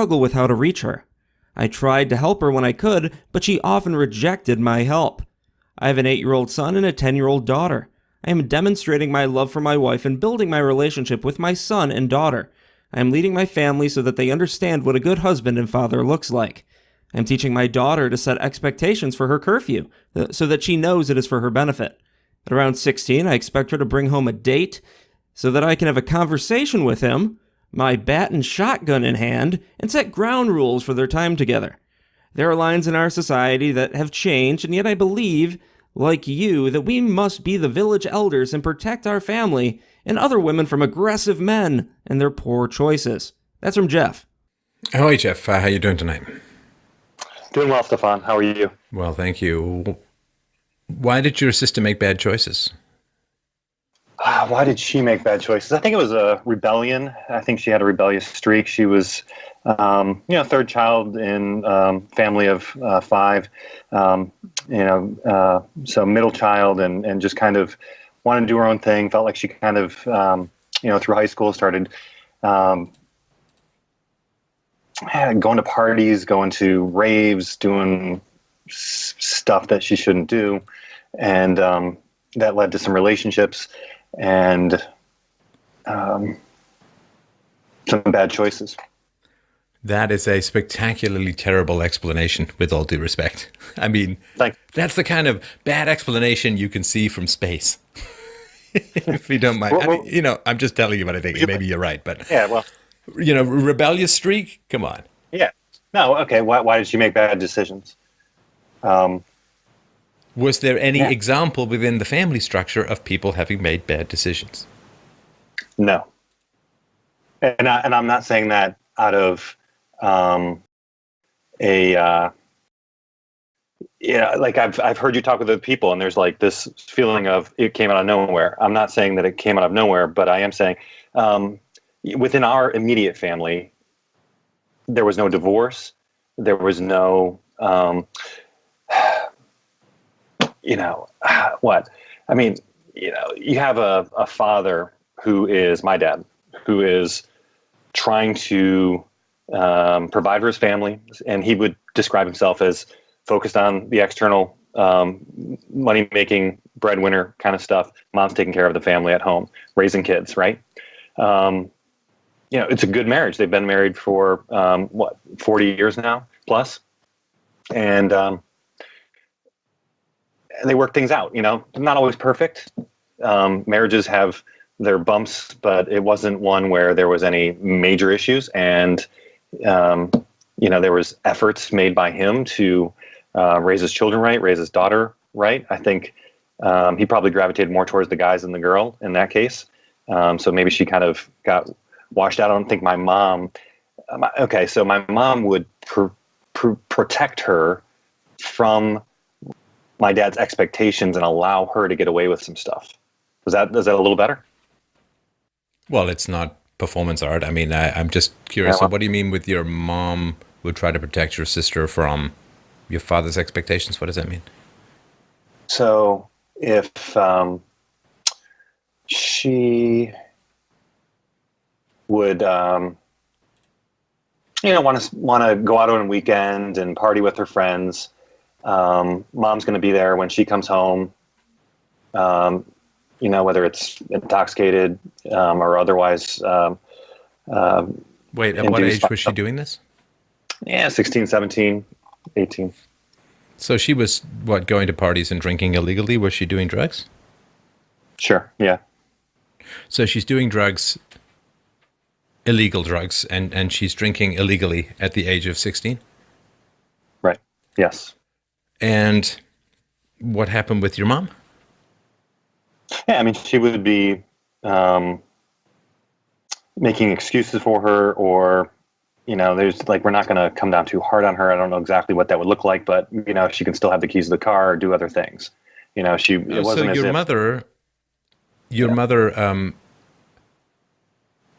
struggle with how to reach her. I tried to help her when I could, but she often rejected my help. I have an 8-year-old son and a 10-year-old daughter. I am demonstrating my love for my wife and building my relationship with my son and daughter. I am leading my family so that they understand what a good husband and father looks like. I am teaching my daughter to set expectations for her curfew, so that she knows it is for her benefit. At around 16, I expect her to bring home a date so that I can have a conversation with him, my bat and shotgun in hand, and set ground rules for their time together. There are lines in our society that have changed, and yet I believe, like you, that we must be the village elders and protect our family and other women from aggressive men and their poor choices. That's from Jeff. Hi, Jeff. How are you doing tonight? Doing well, Stefan. How are you? Well, thank you. Why did your sister make bad choices? Why did she make bad choices? I think it was a rebellion. I think she had a rebellious streak. She was, third child in family of 5. So middle child, and just kind of wanted to do her own thing. Felt like she kind of, through high school started going to parties, going to raves, doing stuff that she shouldn't do, and that led to some relationships and some bad choices. That is a spectacularly terrible explanation, with all due respect. I mean, that's the kind of bad explanation you can see from space. If you don't mind. I'm just telling you what I think. Maybe you're right, but yeah, well, rebellious streak? Come on. Yeah. No, okay. Why did she make bad decisions? Was there any example within the family structure of people having made bad decisions? No. And I'm not saying that out of I've heard you talk with other people, and there's like this feeling of it came out of nowhere. I'm not saying that it came out of nowhere, but I am saying within our immediate family, there was no divorce. There was no, you have a father who is my dad, who is trying to provide for his family, and he would describe himself as focused on the external money-making breadwinner kind of stuff. Mom's taking care of the family at home, raising kids, right? It's a good marriage. They've been married for 40 years now plus, and they work things out. Not always perfect. Marriages have their bumps, but it wasn't one where there was any major issues, and there was efforts made by him to raise his children right, raise his daughter right. I think he probably gravitated more towards the guys than the girl in that case. So maybe she kind of got washed out. I don't think my mom. So my mom would protect her from my dad's expectations and allow her to get away with some stuff. Is that a little better? Well, it's not performance art. I mean, I'm just curious. So what do you mean with your mom would try to protect your sister from your father's expectations? What does that mean? So if she would, want to go out on a weekend and party with her friends, mom's going to be there when she comes home. Whether it's intoxicated or otherwise. Wait, at what age was she doing this? Yeah, 16, 17, 18. So she was, going to parties and drinking illegally? Was she doing drugs? Sure, yeah. So she's doing drugs, illegal drugs, and she's drinking illegally at the age of 16? Right, yes. And what happened with your mom? Yeah, I mean, she would be making excuses for her, or, there's we're not going to come down too hard on her. I don't know exactly what that would look like, but, she can still have the keys to the car or do other things. It wasn't so as your if... mother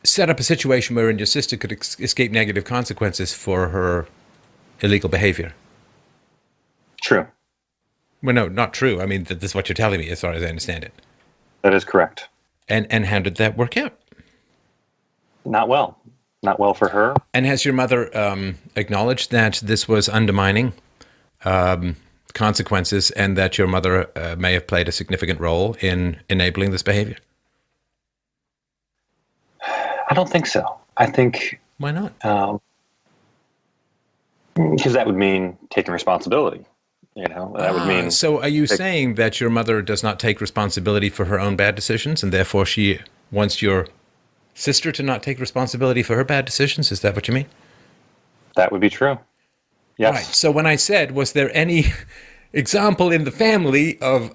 set up a situation wherein your sister could escape negative consequences for her illegal behavior. True. Well, no, not true. I mean, this is what you're telling me, as far as I understand it. That is correct. And how did that work out? Not well. not well for her. And has your mother acknowledged that this was undermining consequences and that your mother may have played a significant role in enabling this behavior? I don't think so. I think... Why not? Because that would mean taking responsibility. That would mean... So are you saying that your mother does not take responsibility for her own bad decisions, and therefore she wants your sister to not take responsibility for her bad decisions? Is that what you mean? That would be true. Yes. Right. So when I said, was there any example in the family of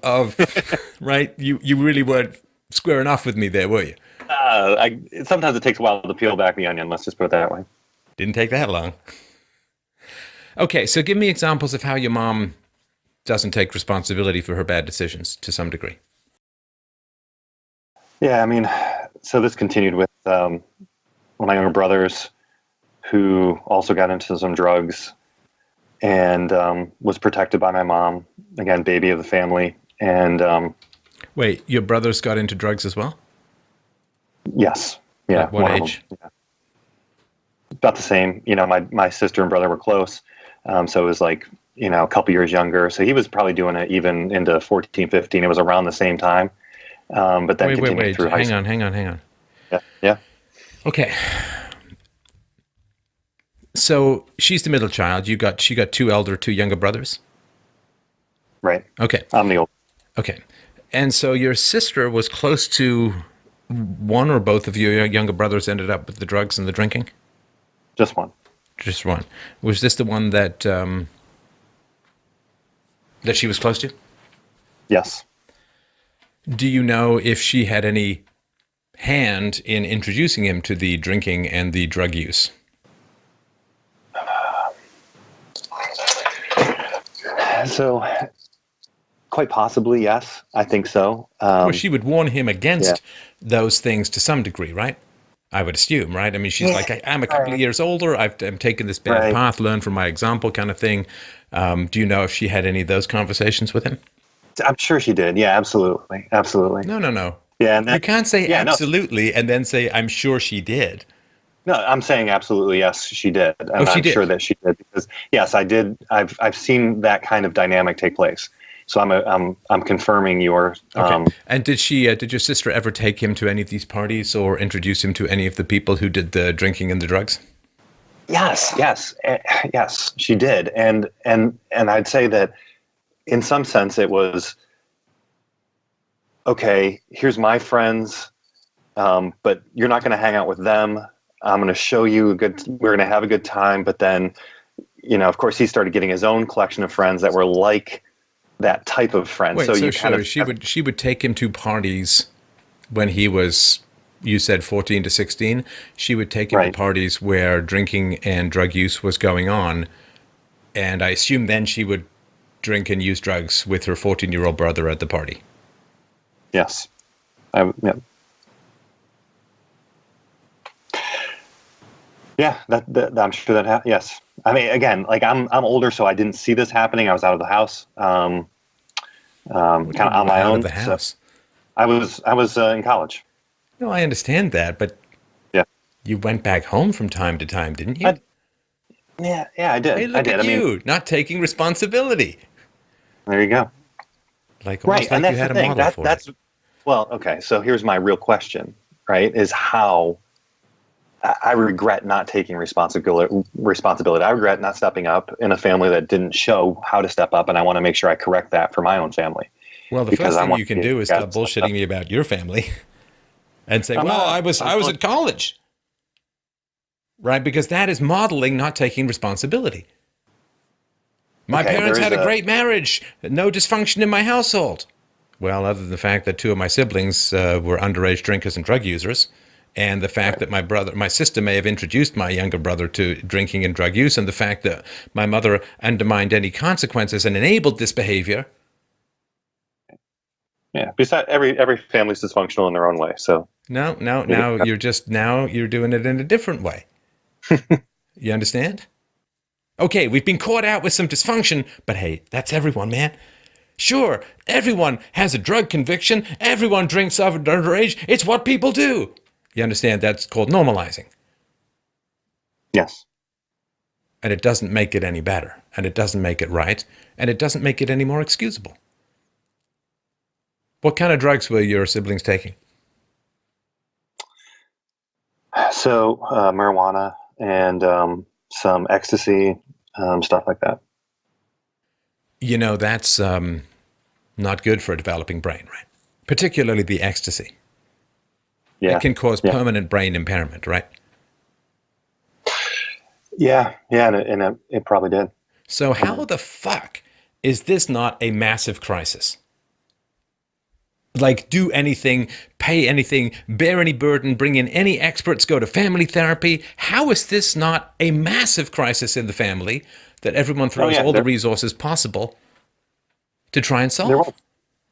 right, you really weren't squaring off with me there, were you? Sometimes it takes a while to peel back the onion. Let's just put it that way. Didn't take that long. Okay, so give me examples of how your mom doesn't take responsibility for her bad decisions to some degree. Yeah, I mean, so this continued with one of my younger brothers who also got into some drugs and was protected by my mom, again, baby of the family. And wait, your brothers got into drugs as well? Yes. Yeah. At what age? Yeah. About the same. My sister and brother were close. So it was like, a couple years younger. So he was probably doing it even into 14, 15. It was around the same time. But then wait. Through hang on. Yeah. Okay. So she's the middle child. She got two younger brothers? Right. Okay. I'm the old. Okay. And so your sister was close to one or both of your younger brothers ended up with the drugs and the drinking? Just one. Just one. Was this the one that that she was close to? Yes. Do you know if she had any hand in introducing him to the drinking and the drug use? So, quite possibly, yes. I think so. Well, she would warn him against those things to some degree, right? I would assume, right? I mean, she's like, I'm a couple of years older. I'm taking this bad path, learn from my example kind of thing. Do you know if she had any of those conversations with him? I'm sure she did. Yeah, absolutely. Absolutely. No. Yeah, you can't say absolutely and then say, I'm sure she did. No, I'm saying absolutely yes, she did. And I'm sure that she did because yes, I did. I've seen that kind of dynamic take place. So I'm confirming your. Okay. And did your sister ever take him to any of these parties or introduce him to any of the people who did the drinking and the drugs? Yes, she did, and I'd say that in some sense it was okay. Here's my friends, but you're not going to hang out with them. I'm going to show you we're going to have a good time, but then, of course, he started getting his own collection of friends that were like that type of friend. Wait, so she would take him to parties when he was, you said 14 to 16. She would take him to parties where drinking and drug use was going on, and I assume then she would drink and use drugs with her 14-year-old brother at the party. Yes. Yeah, that I'm sure that happened. Yes, I mean, again, like I'm older, so I didn't see this happening. I was out of the house, kind of on my own. Out of the house. So I was in college. No, I understand that, but yeah, you went back home from time to time, didn't you? Yeah, I did. Hey, look at you, not taking responsibility. There you go. Like almost like you had a model for it. Well, okay. So here's my real question, right? Is how. I regret not taking responsibility. I regret not stepping up in a family that didn't show how to step up, and I want to make sure I correct that for my own family. Well, the first thing you can do is stop bullshitting me about your family and say, I was at college. Right? Because that is modeling not taking responsibility. My parents had a great marriage, no dysfunction in my household. Well, other than the fact that two of my siblings were underage drinkers and drug users, and the fact that my sister may have introduced my younger brother to drinking and drug use, and the fact that my mother undermined any consequences and enabled this behavior. Yeah, besides every family's dysfunctional in their own way. So now you're doing it in a different way. You understand? Okay, we've been caught out with some dysfunction, but hey, that's everyone, man. Sure, everyone has a drug conviction. Everyone drinks underage. It's what people do. You understand? That's called normalizing. Yes. And it doesn't make it any better, and it doesn't make it right, and it doesn't make it any more excusable. What kind of drugs were your siblings taking? So marijuana and some ecstasy, stuff like that. You know, that's not good for a developing brain, right? Particularly the ecstasy. Yeah. It can cause permanent brain impairment, right? Yeah, and it probably did. So how the fuck is this not a massive crisis? Like, do anything, pay anything, bear any burden, bring in any experts, go to family therapy. How is this not a massive crisis in the family that everyone throws all the resources possible to try and solve?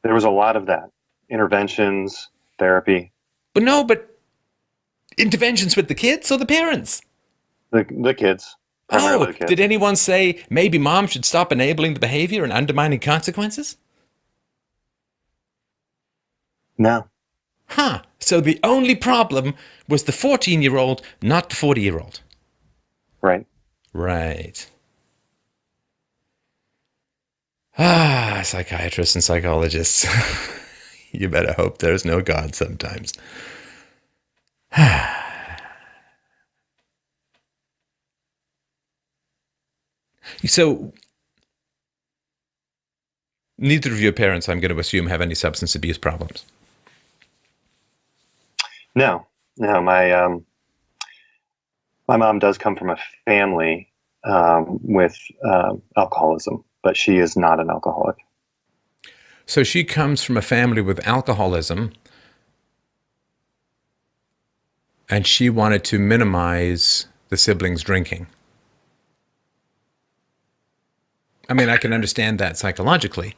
There was a lot of that. Interventions, therapy. But interventions with the kids or the parents? The kids. Primarily the kids. Did anyone say maybe mom should stop enabling the behavior and undermining consequences? No. Huh. So the only problem was the 14-year-old, not the 40-year-old. Right. Right. Psychiatrists and psychologists. You better hope there's no God sometimes. So, neither of your parents, I'm going to assume, have any substance abuse problems. No. My mom does come from a family with alcoholism, but she is not an alcoholic. So she comes from a family with alcoholism, and she wanted to minimize the siblings drinking. I mean, I can understand that psychologically,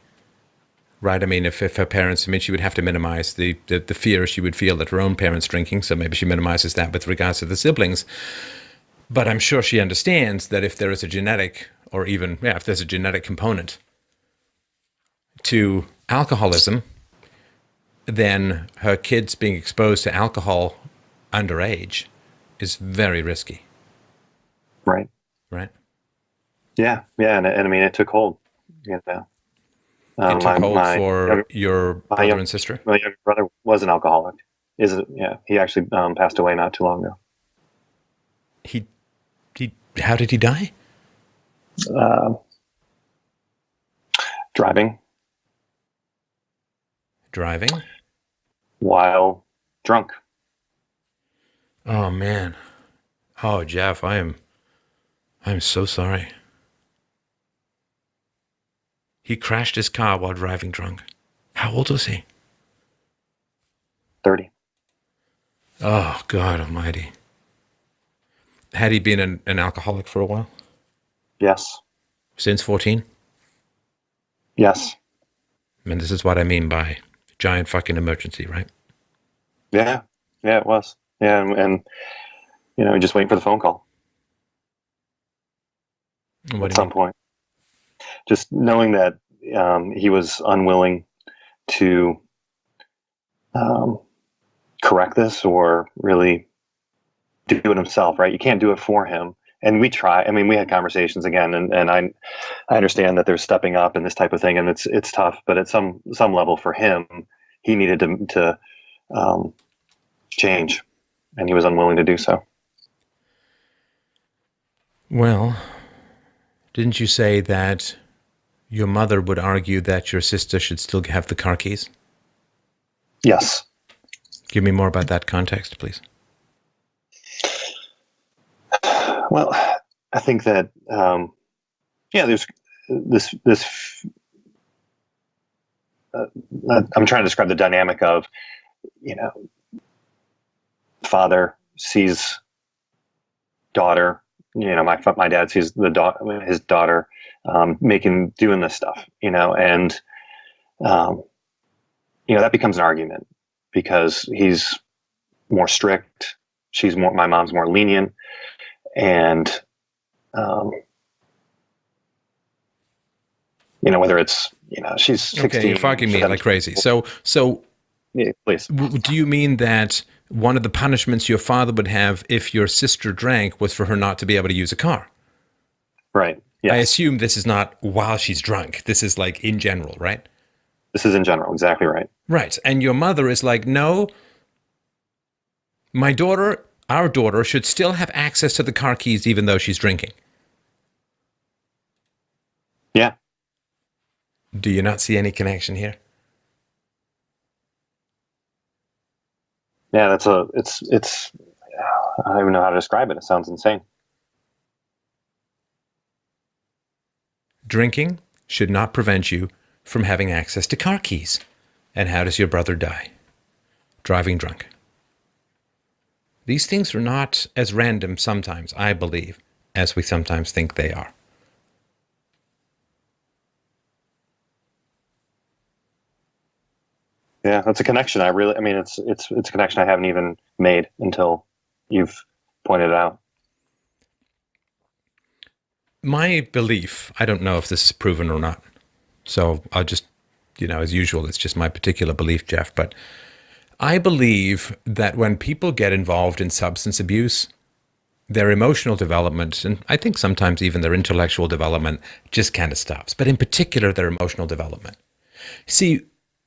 right? I mean, if her parents, she would have to minimize the fear she would feel at her own parents drinking, so maybe she minimizes that with regards to the siblings. But I'm sure she understands that if there is a genetic, or even, if there's a genetic component to alcoholism, then her kids being exposed to alcohol underage is very risky. Right. Right? Yeah, and I mean, it took hold. It took hold for your brother and sister? My younger brother was an alcoholic. He actually passed away not too long ago. How did he die? Driving. While drunk. Oh man. Oh Jeff, I'm so sorry. He crashed his car while driving drunk. How old was he? 30. Oh God almighty. Had he been an alcoholic for a while? Yes. Since 14? Yes. And this is what I mean by giant fucking emergency, right? Yeah, it was. Yeah, and just waiting for the phone call. At some point. Just knowing that he was unwilling to correct this or really do it himself, right? You can't do it for him. And we try. I mean, we had conversations again, and I understand that there's stepping up and this type of thing, and it's tough. But at some level, for him, he needed to change, and he was unwilling to do so. Well, didn't you say that your mother would argue that your sister should still have the car keys? Yes. Give me more about that context, please. Well, I think that there's this. I'm trying to describe the dynamic of, father sees daughter. My dad sees his daughter doing this stuff. And that becomes an argument because he's more strict. My mom's more lenient. And, whether it's, she's 16. Okay, you're fucking me like crazy. So yeah, please. Do you mean that one of the punishments your father would have if your sister drank was for her not to be able to use a car. Right. Yes. I assume this is not while she's drunk. This is like in general, right? This is in general. Exactly right. Right. And your mother is like, no, my daughter, our daughter, should still have access to the car keys even though she's drinking. Yeah. Do you not see any connection here? Yeah, it's I don't even know how to describe it. It sounds insane. Drinking should not prevent you from having access to car keys. And how does your brother die? Driving drunk. These things are not as random sometimes, I believe, as we sometimes think they are. Yeah, that's a connection. It's a connection I haven't even made until you've pointed it out. My belief, I don't know if this is proven or not, so I'll just, as usual, it's just my particular belief, Jeff, but I believe that when people get involved in substance abuse, their emotional development, and I think sometimes even their intellectual development, just kind of stops, but in particular their emotional development. See,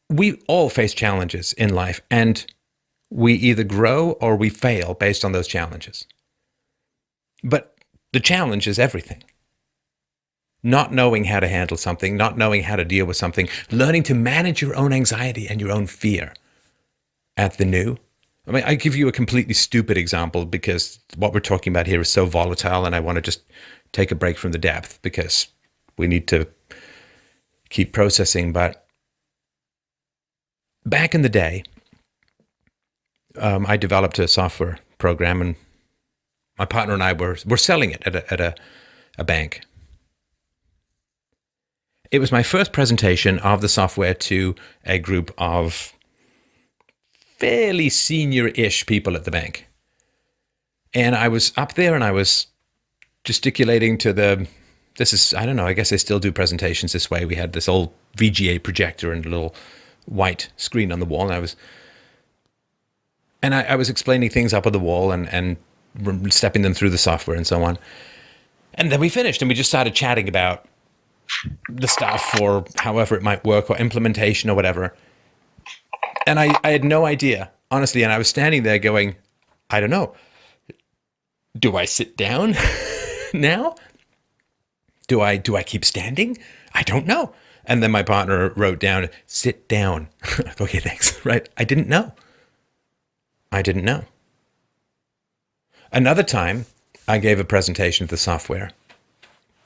we all face challenges in life, and we either grow or we fail based on those challenges. But the challenge is everything. Not knowing how to handle something, not knowing how to deal with something, learning to manage your own anxiety and your own fear at the new. I mean, I give you a completely stupid example because what we're talking about here is so volatile, and I want to just take a break from the depth because we need to keep processing. But back in the day, I developed a software program, and my partner and I were selling it at a bank. It was my first presentation of the software to a group of fairly senior-ish people at the bank. And I was up there and I was gesticulating to I don't know, I guess they still do presentations this way. We had this old VGA projector and a little white screen on the wall. And I was explaining things up on the wall and stepping them through the software and so on. And then we finished and we just started chatting about the stuff or however it might work or implementation or whatever. And I had no idea, honestly. And I was standing there going, I don't know. Do I sit down now? Do I keep standing? I don't know. And then my partner wrote down, sit down. Okay, thanks. Right. I didn't know. Another time, I gave a presentation of the software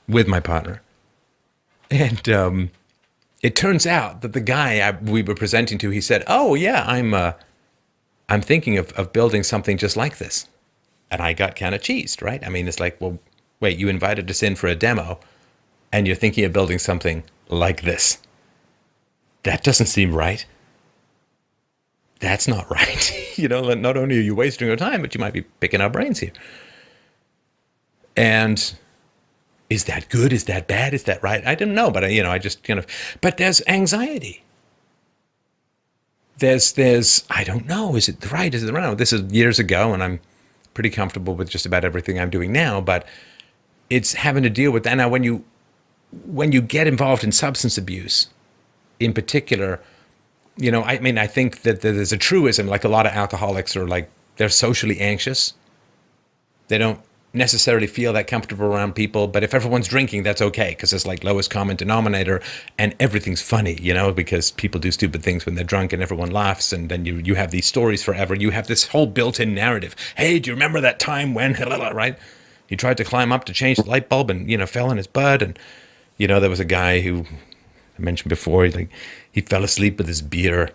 with my partner. And it turns out that the guy we were presenting to, he said, oh, yeah, I'm thinking of building something just like this. And I got kind of cheesed, right? I mean, it's like, well, wait, you invited us in for a demo, and you're thinking of building something like this. That doesn't seem right. That's not right. Not only are you wasting your time, but you might be picking our brains here. And is that good? Is that bad? Is that right? I didn't know, but I just but there's anxiety. There's, I don't know. Is it right? Is it wrong? This is years ago, and I'm pretty comfortable with just about everything I'm doing now, but it's having to deal with that. Now, when you get involved in substance abuse, in particular, I think that there's a truism, like a lot of alcoholics are like, they're socially anxious. They don't necessarily feel that comfortable around people, but if everyone's drinking, that's okay, because it's like lowest common denominator, and everything's funny, because people do stupid things when they're drunk and everyone laughs, and then you have these stories forever. You have this whole built-in narrative. Hey, do you remember that time when, right? He tried to climb up to change the light bulb and, fell on his butt, and, there was a guy who I mentioned before, he fell asleep with his beer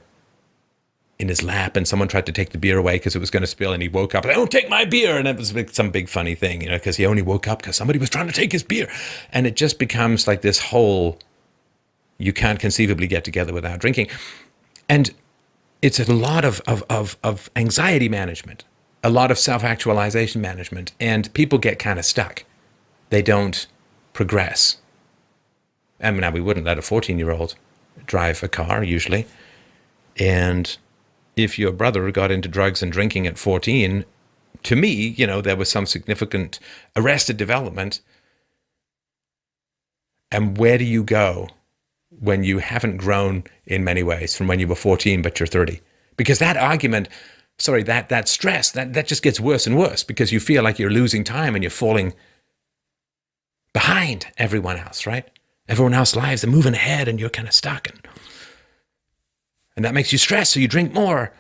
in his lap, and someone tried to take the beer away because it was going to spill, and he woke up, don't take my beer, and it was some big funny thing, because he only woke up because somebody was trying to take his beer, and it just becomes like this whole, you can't conceivably get together without drinking, and it's a lot of anxiety management, a lot of self-actualization management, and people get kind of stuck. They don't progress. I mean, now we wouldn't let a 14-year-old drive a car usually, and if your brother got into drugs and drinking at 14, to me, there was some significant arrested development. And where do you go when you haven't grown in many ways from when you were 14, but you're 30? Because that argument, that stress, that just gets worse and worse because you feel like you're losing time and you're falling behind everyone else, right? Everyone else's lives are moving ahead and you're kind of stuck. And that makes you stress, so you drink more.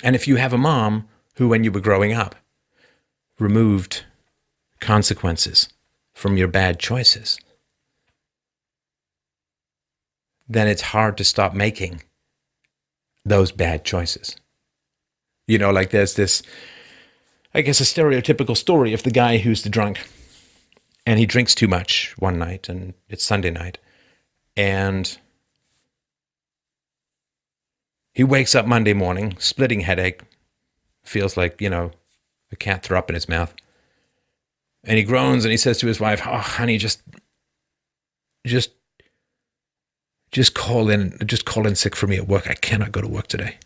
And if you have a mom who, when you were growing up, removed consequences from your bad choices, then it's hard to stop making those bad choices. Like there's this, I guess, a stereotypical story of the guy who's the drunk and he drinks too much one night and it's Sunday night and he wakes up Monday morning, splitting headache, feels like, a cat threw up in his mouth. And he groans and he says to his wife, "Oh, honey, just call in sick for me at work. I cannot go to work today."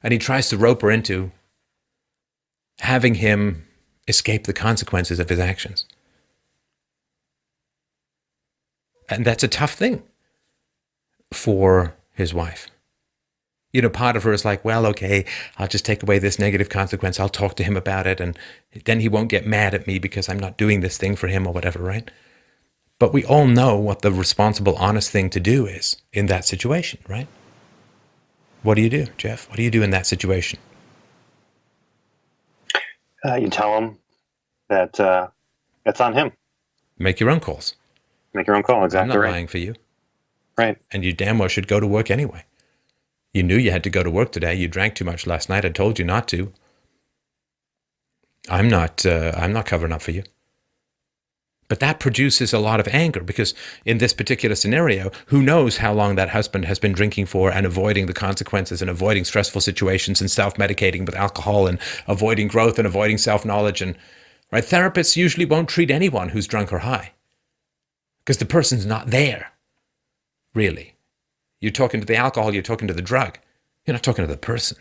And he tries to rope her into having him escape the consequences of his actions. And that's a tough thing for his wife. Part of her is like, well, okay, I'll just take away this negative consequence. I'll talk to him about it. And then he won't get mad at me because I'm not doing this thing for him or whatever, right? But we all know what the responsible, honest thing to do is in that situation, right? What do you do, Jeff? What do you do in that situation? You tell him that it's on him. Make your own calls. Make your own call, exactly. I'm not right. lying for you. Right. And you damn well should go to work anyway. You knew you had to go to work today. You drank too much last night. I told you not to. I'm not covering up for you. But that produces a lot of anger because in this particular scenario, who knows how long that husband has been drinking for and avoiding the consequences and avoiding stressful situations and self-medicating with alcohol and avoiding growth and avoiding self-knowledge. And right, therapists usually won't treat anyone who's drunk or high because the person's not there, really. You're talking to the alcohol, you're talking to the drug. You're not talking to the person.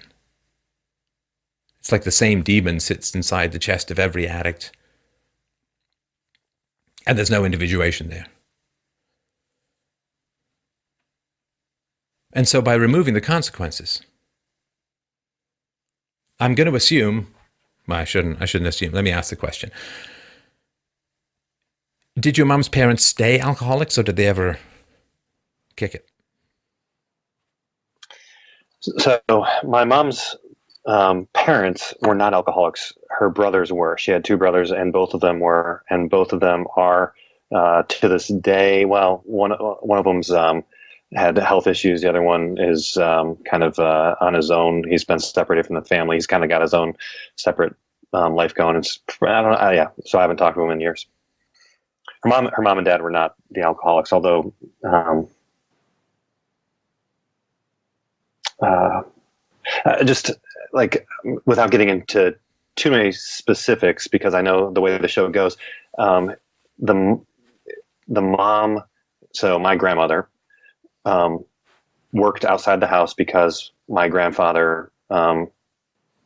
It's like the same demon sits inside the chest of every addict. And there's no individuation there. And so by removing the consequences, I'm going to assume, well, I shouldn't assume. Let me ask the question. Did your mom's parents stay alcoholics or did they ever kick it? So my mom's parents were not alcoholics. Her brothers were. She had two brothers, and both of them were, and both of them are to this day. Well, one of them's had health issues. The other one is kind of on his own. He's been separated from the family. He's kind of got his own separate life going. So I haven't talked to him in years. Her mom and dad were not the alcoholics, although. Just like without getting into too many specifics, because I know the way the show goes, the mom, so my grandmother, worked outside the house because my grandfather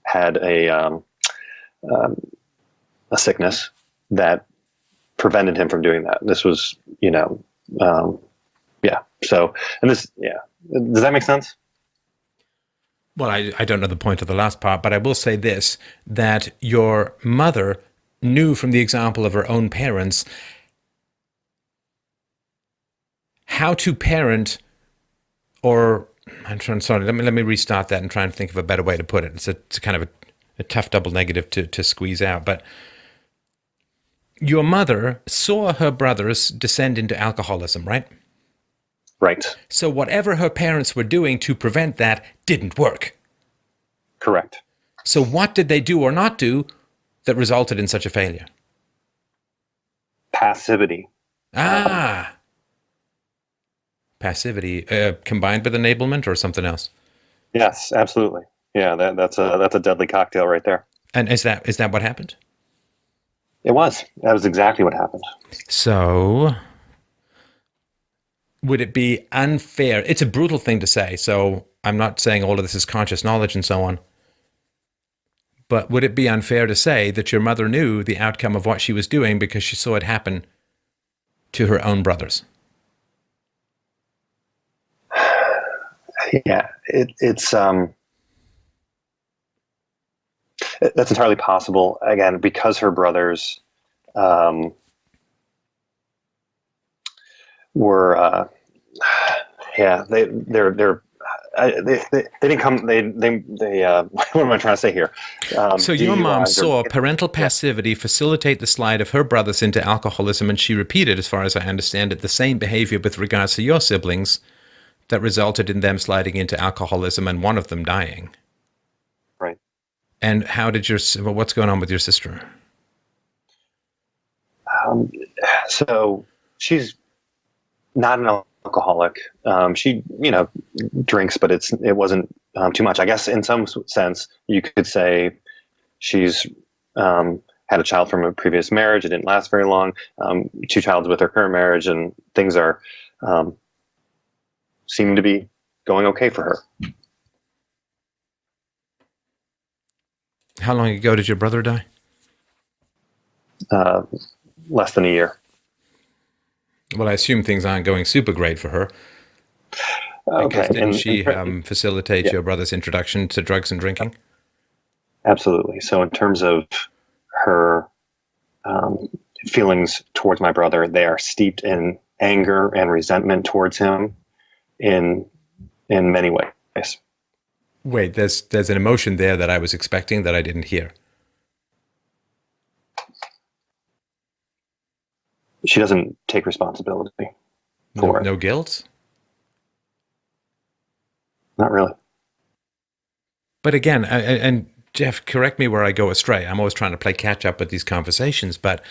had a sickness that prevented him from doing that. This was, yeah. So, and this, yeah. Does that make sense? Well, I don't know the point of the last part, but I will say this, that your mother knew from the example of her own parents how to parent, or let me restart that and try and think of a better way to put it. It's kind of a tough double negative to squeeze out, but your mother saw her brothers descend into alcoholism, right? Right. So whatever her parents were doing to prevent that didn't work. Correct. So what did they do or not do that resulted in such a failure? Passivity. Passivity combined with enablement or something else? Yes, absolutely. Yeah, that's a deadly cocktail right there. And is that what happened? It was. That was exactly what happened. So would it be unfair? It's a brutal thing to say, so I'm not saying all of this is conscious knowledge and so on. But would it be unfair to say that your mother knew the outcome of what she was doing because she saw it happen to her own brothers? Yeah, it's that's entirely possible. Again, because her brothers were, they didn't come. They what am I trying to say here? So your mom saw parental passivity facilitate the slide of her brothers into alcoholism, and she repeated, as far as I understand it, the same behavior with regards to your siblings that resulted in them sliding into alcoholism and one of them dying. Right. And how did what's going on with your sister? So she's not an alcoholic. She, drinks, but it wasn't too much. I guess in some sense you could say she's had a child from a previous marriage. It didn't last very long. 2 children with her current marriage, and things are seem to be going okay for her. How long ago did your brother die? Less than a year. Well, I assume things aren't going super great for her. Okay. Didn't she facilitate your brother's introduction to drugs and drinking? Absolutely. So in terms of her feelings towards my brother, they are steeped in anger and resentment towards him in many ways. Wait, there's an emotion there that I was expecting that I didn't hear. She doesn't take responsibility for it. No guilt? Not really. But again, and Jeff, correct me where I go astray. I'm always trying to play catch up with these conversations, but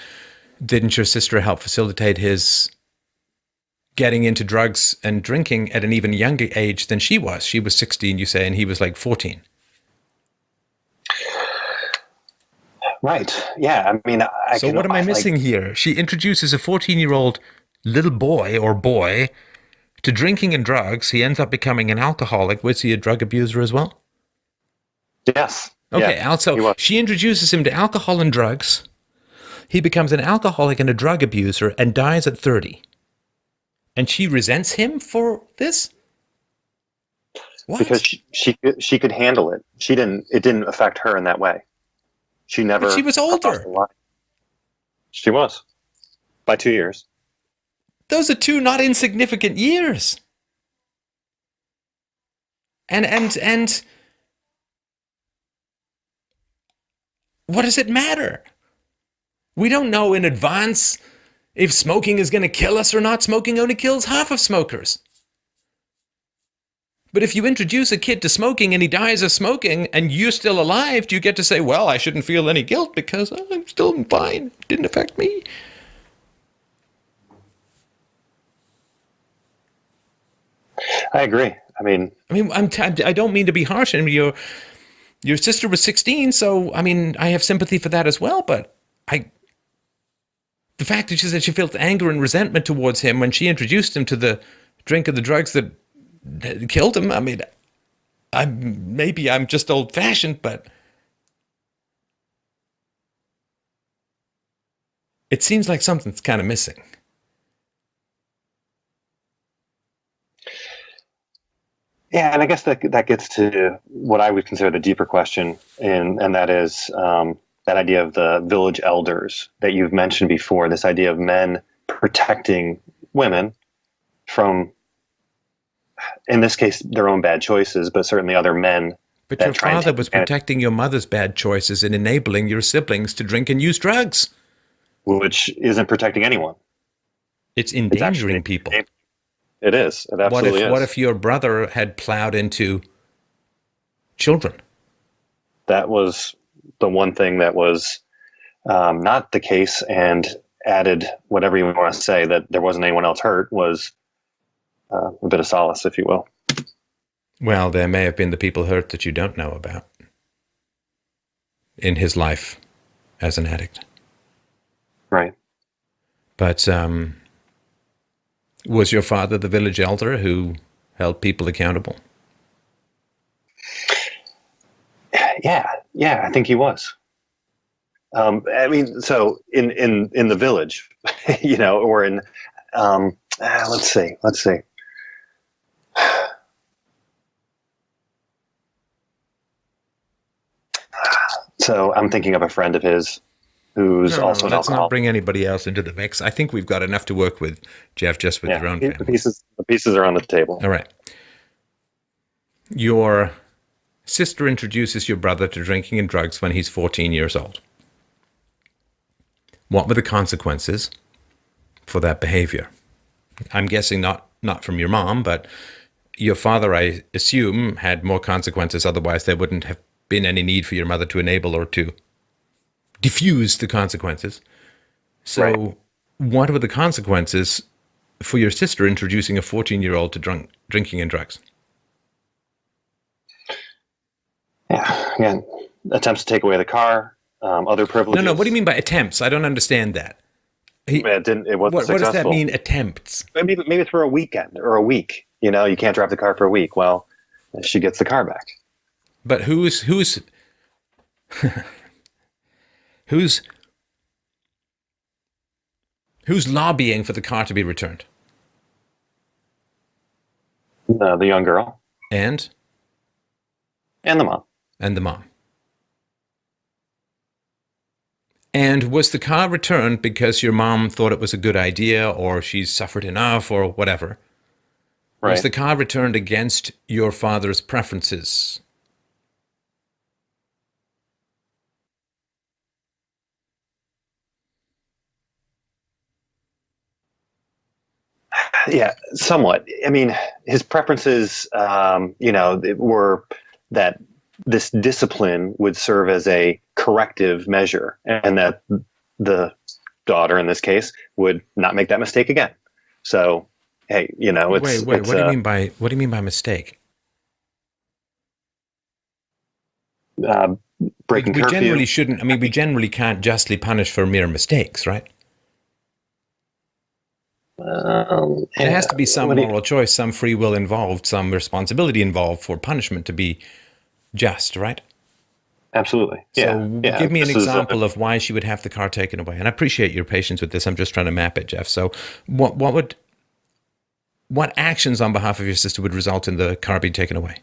didn't your sister help facilitate his getting into drugs and drinking at an even younger age than she was? She was 16, you say, and he was like 14. Right. Yeah. I mean, so what am I missing here? She introduces a 14-year-old little boy to drinking and drugs. He ends up becoming an alcoholic. Was he a drug abuser as well? Yes. Okay. Yeah, so she introduces him to alcohol and drugs. He becomes an alcoholic and a drug abuser and dies at 30. And she resents him for this? What? Because she could handle it. It didn't affect her in that way. She never. But she was older. She was. By 2 years. Those are 2 not insignificant years. And what does it matter? We don't know in advance if smoking is going to kill us or not. Smoking only kills half of smokers. But if you introduce a kid to smoking and he dies of smoking and you're still alive, do you get to say, well, I shouldn't feel any guilt because I'm still fine. It didn't affect me. I agree. I don't mean to be harsh. And your sister was 16, so I have sympathy for that as well. But the fact that she said she felt anger and resentment towards him when she introduced him to the drink of the drugs that killed him. I'm just old-fashioned, but it seems like something's kind of missing. Yeah, and I guess that gets to what I would consider the deeper question, and that is that idea of the village elders that you've mentioned before. This idea of men protecting women from, in this case, their own bad choices, but certainly other men. But your father was protecting your mother's bad choices and enabling your siblings to drink and use drugs. Which isn't protecting anyone. It's endangering people. It is. It absolutely is. What if your brother had plowed into children? That was the one thing that was not the case, and added whatever you want to say, that there wasn't anyone else hurt, was a bit of solace, if you will. Well, there may have been the people hurt that you don't know about in his life as an addict. Right. But Was your father the village elder who held people accountable? Yeah, I think he was. I mean, so in the village, or in, let's see. So I'm thinking of a friend of his who's also an let's alcoholic. not bring anybody else into the mix. I think we've got enough to work with, Jeff, just with your own family. The pieces are on the table. All right. Your sister introduces your brother to drinking and drugs when he's 14 years old. What were the consequences for that behavior? I'm guessing not from your mom, but your father, I assume, had more consequences. Otherwise, there wouldn't have been any need for your mother to enable or to diffuse the consequences. So right. What were the consequences for your sister introducing a 14-year-old to drinking and drugs? Yeah, again, attempts to take away the car, other privileges. No, what do you mean by attempts? I don't understand that. It wasn't successful. What does that mean, attempts? Maybe it's for a weekend or a week. You can't drive the car for a week. Well, she gets the car back. But who's lobbying for the car to be returned? The young girl. And the mom. And the mom. And was the car returned because your mom thought it was a good idea, or she's suffered enough, or whatever? Right. Was the car returned against your father's preferences? Yeah, somewhat. I mean, his preferences, were that this discipline would serve as a corrective measure, and that the daughter, in this case, would not make that mistake again. So, hey, it's wait. What do you mean by mistake? Breaking curfew. Generally shouldn't. I mean, we generally can't justly punish for mere mistakes, right? There has to be some moral choice, some free will involved, some responsibility involved for punishment to be just, right? Absolutely. So give me an example of why she would have the car taken away. And I appreciate your patience with this. I'm just trying to map it, Jeff. So what actions on behalf of your sister would result in the car being taken away?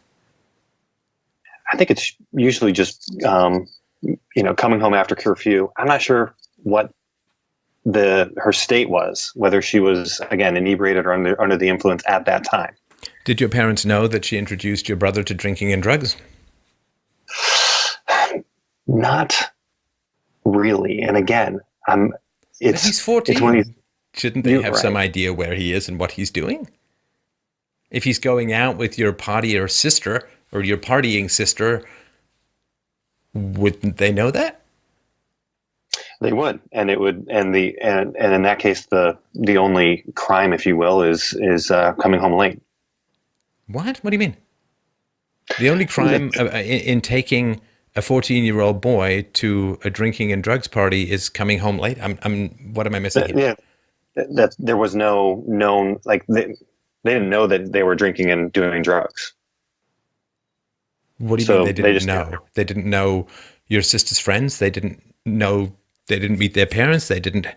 I think it's usually just, coming home after curfew. I'm not sure what her state was, whether she was, again, inebriated or under the influence at that time. Did your parents know that she introduced your brother to drinking and drugs? Not really. And again, he's 14. It's when Shouldn't they have some idea where he is and what he's doing? If he's going out with your partier sister or your partying sister, wouldn't they know that? They would, and it would, and in that case, the only crime, if you will, is coming home late. What? What do you mean? The only crime in taking a 14-year-old boy to a drinking and drugs party is coming home late? What am I missing here? Yeah, that there was no known, like they didn't know that they were drinking and doing drugs. What do you mean they didn't know? They didn't know your sister's friends? They didn't know, they didn't meet their parents? They didn't,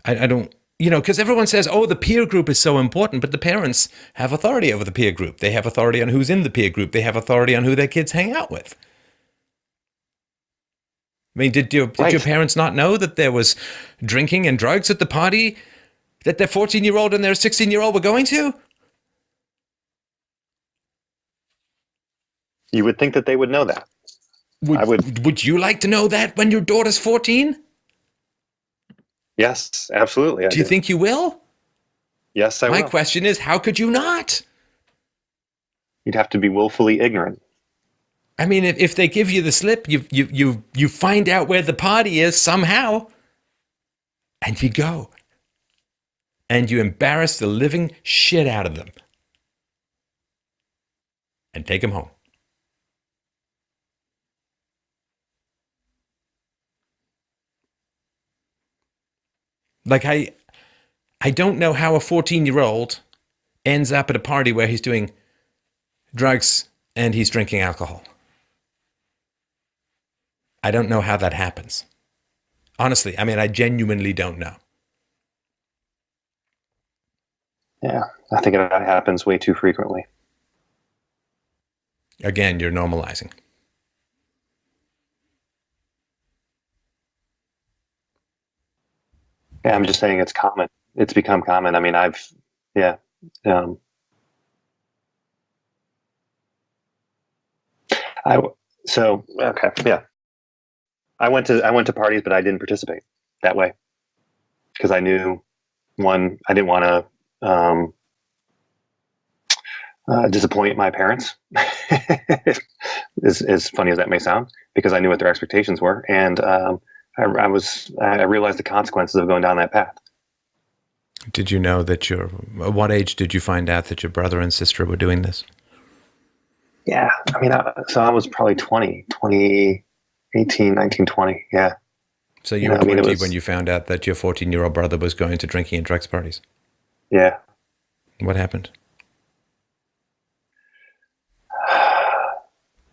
I don't, because everyone says, oh, the peer group is so important, but the parents have authority over the peer group. They have authority on who's in the peer group. They have authority on who their kids hang out with. I mean, did your parents not know that there was drinking and drugs at the party that their 14-year-old and their 16-year-old were going to? You would think that they would know that. Would you like to know that when your daughter's 14? Yes, absolutely. Do you think you will? Yes, I will. My question is, how could you not? You'd have to be willfully ignorant. I mean, if they give you the slip, you find out where the party is somehow, and you go. And you embarrass the living shit out of them. And take them home. Like, I don't know how a 14-year-old ends up at a party where he's doing drugs and he's drinking alcohol. I don't know how that happens. Honestly, I mean, I genuinely don't know. Yeah, I think that happens way too frequently. Again, you're normalizing. Yeah, I'm just saying it's common. It's become common. I mean, okay, yeah. I went to parties, but I didn't participate that way because I knew, one, I didn't want to disappoint my parents, as funny as that may sound, because I knew what their expectations were, and I realized the consequences of going down that path. Did you know that at what age did you find out that your brother and sister were doing this? Yeah, I mean, so I was probably 18, 19, 20, yeah. So you were 20 when you found out that your 14-year-old brother was going to drinking and drugs parties? Yeah. What happened?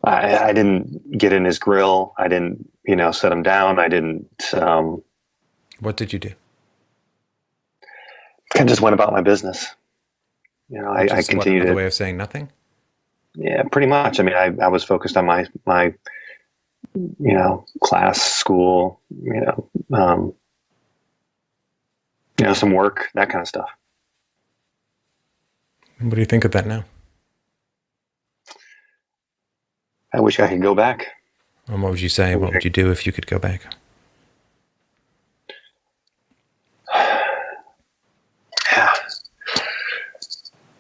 I didn't get in his grill. I didn't, set him down. I didn't. What did you do? I just went about my business. I continued. Another way of saying nothing? Yeah, pretty much. I mean, I was focused on my class, school, some work, that kind of stuff. What do you think of that now? I wish I could go back. And what would you say? What would you do if you could go back? Yeah.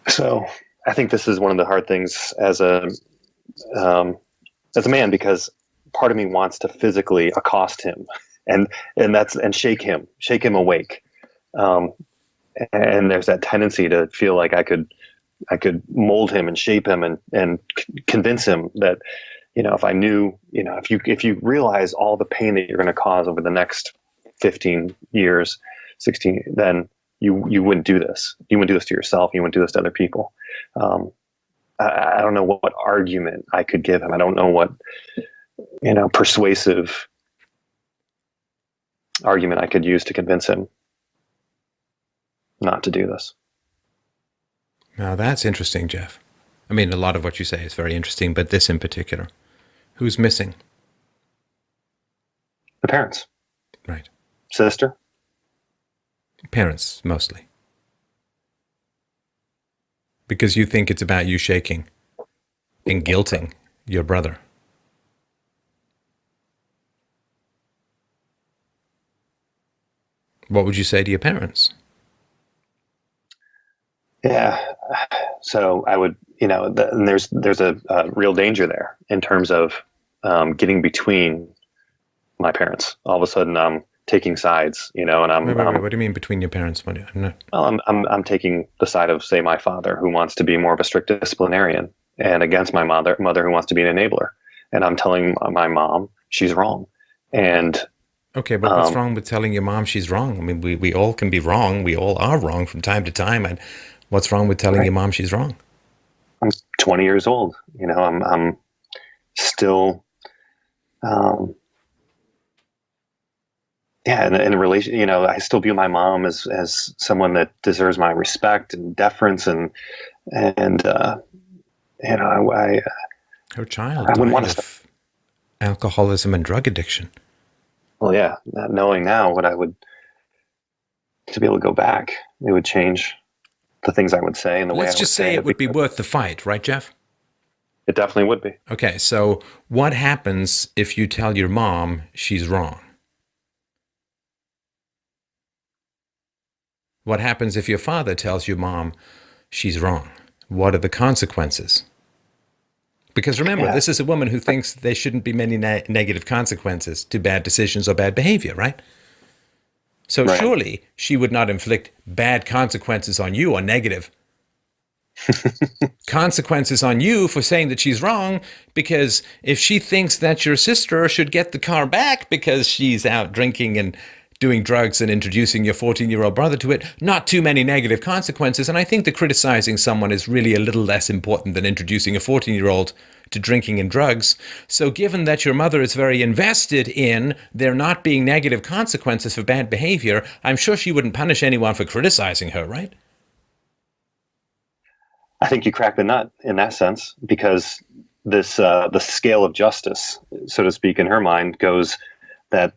So I think this is one of the hard things as a man, because part of me wants to physically accost him and shake him awake. And there's that tendency to feel like I could mold him and shape him and convince him that, if I knew, if you realize all the pain that you're going to cause over the next 15 years, 16, then you wouldn't do this. You wouldn't do this to yourself. You wouldn't do this to other people. I don't know what argument I could give him. I don't know what, persuasive argument I could use to convince him not to do this. Now that's interesting, Jeff. I mean, a lot of what you say is very interesting, but this in particular. Who's missing? The parents. Right. Sister. Parents, mostly. Because you think it's about you shaking and guilting your brother. What would you say to your parents? Yeah. So I would, and there's a real danger there in terms of getting between my parents. All of a sudden, I'm taking sides, and I'm. Wait, what do you mean between your parents? I'm taking the side of, say, my father, who wants to be more of a strict disciplinarian, and against my mother who wants to be an enabler. And I'm telling my mom she's wrong. And okay, but what's wrong with telling your mom she's wrong? I mean, we all can be wrong. We all are wrong from time to time. And what's wrong with telling your mom she's wrong? I'm 20 years old. I'm still, in a relation. I still view my mom as someone that deserves my respect and deference, and her child I wouldn't want to alcoholism and drug addiction. Well, yeah, not knowing now what I would, to be able to go back, it would change the things I would say and the way I would say it. Let's just say it would be worth the fight, right, Jeff? It definitely would be. Okay, so what happens if you tell your mom she's wrong? What happens if your father tells your mom she's wrong? What are the consequences? Because remember, this is a woman who thinks there shouldn't be many negative consequences to bad decisions or bad behavior, right? So surely she would not inflict bad consequences on you, or negative consequences on you for saying that she's wrong, because if she thinks that your sister should get the car back because she's out drinking and doing drugs and introducing your 14-year-old brother to it, not too many negative consequences. And I think that criticizing someone is really a little less important than introducing a 14-year-old to drinking and drugs. So given that your mother is very invested in there not being negative consequences for bad behavior, I'm sure she wouldn't punish anyone for criticizing her, right? I think you cracked the nut in that sense, because this the scale of justice, so to speak, in her mind goes that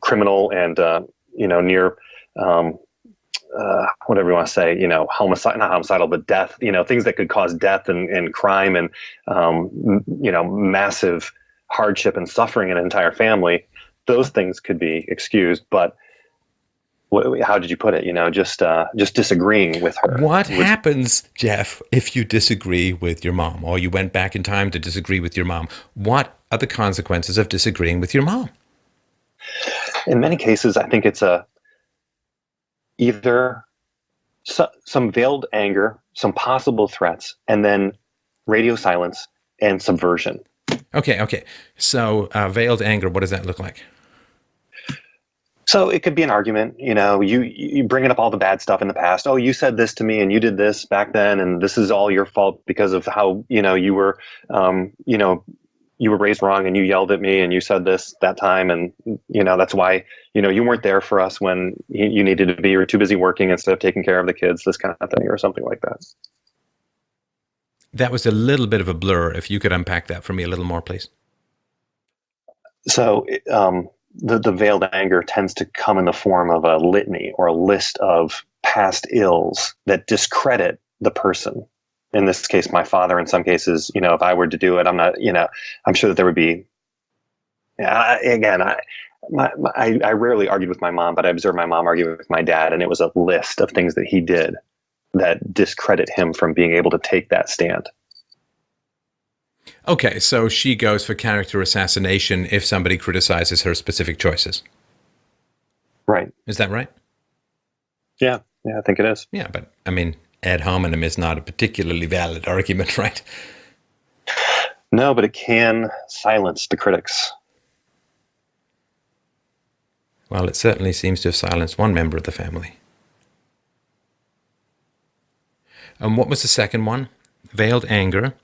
criminal and near whatever you want to say, homicide, not homicidal, but death, things that could cause death and crime and massive hardship and suffering in an entire family. Those things could be excused, but how did you put it? Just disagreeing with her. What happens, Jeff, if you disagree with your mom, or you went back in time to disagree with your mom? What are the consequences of disagreeing with your mom? In many cases, I think it's either some veiled anger, some possible threats, and then radio silence and subversion. Okay. So veiled anger, what does that look like? So it could be an argument, you bringing up all the bad stuff in the past. Oh, you said this to me and you did this back then, and this is all your fault because of how, you were raised wrong and you yelled at me and you said this that time. And, that's why, you weren't there for us when you needed to be. You were too busy working instead of taking care of the kids, this kind of thing, or something like that. That was a little bit of a blur. If you could unpack that for me a little more, please. So, the veiled anger tends to come in the form of a litany or a list of past ills that discredit the person. In this case, my father. In some cases, if I were to do it, I'm not, I'm sure that there would be, I rarely argued with my mom, but I observed my mom argue with my dad, and it was a list of things that he did that discredit him from being able to take that stand. Okay, so she goes for character assassination if somebody criticizes her specific choices. Right. Is that right? Yeah, I think it is. Yeah, but I mean, ad hominem is not a particularly valid argument, right? No, but it can silence the critics. Well, it certainly seems to have silenced one member of the family. And what was the second one? Veiled anger.